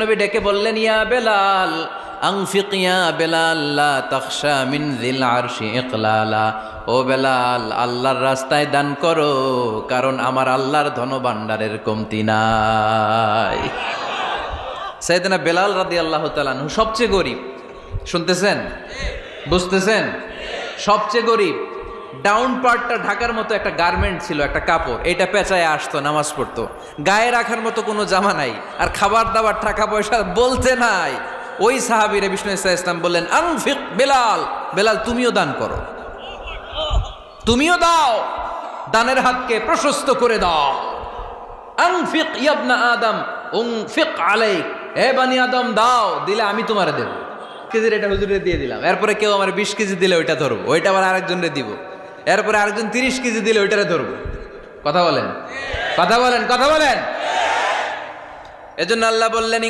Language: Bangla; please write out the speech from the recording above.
নবী ডেকে বললেন, ইয়া বেলাল আনফিক ইয়া বেলাল লা তাখশা মিন যিল আরশি ইকলালা। ও বেলাল, আল্লাহর রাস্তায় দান করো, কারণ আমার আল্লাহর ধনভাণ্ডারের কমতি নাই। সাইয়েদনা বেলাল রাদিয়াল্লাহু তাআলা আনহু সবচেয়ে গরিব। শুনতেছেন? বুঝতেছেন? সবচেয়ে গরিব। ডাউন পার্টটা ঢাকার মতো একটা গার্মেন্ট ছিল, একটা কাপড়, এটা পেঁচায় আসতো, নামাজ পড়তো। গায়ে রাখার মতো কোনো জামা নাই, আর খাবার দাবার টাকা পয়সা বলতে নাই। ওই সাহাবীরে বিষ্ণু ইসলাম বললেন, আনফিক বেলাল, বেলাল তুমিও দান করো, তুমিও দাও, দানের হাতকে প্রশস্ত করে দাও। আনফিক ইবনা আদম উনফিক আলাইক, হে বানি আদম দাও, দিলে আমি তোমারে দেব। কেজির এটা হুজুরে দিয়ে দিলাম, এরপরে কেউ আমার 20 কেজি দিলে ওইটা ধরবো, ওইটা আবার আরেকজনরে দিব, এরপরে আরেকজন 30 কেজি দিলে ওইটারে ধরবো। কথা বলেন, কথা বলেন, কথা বলেন। এজন্য আল্লাহ বললেন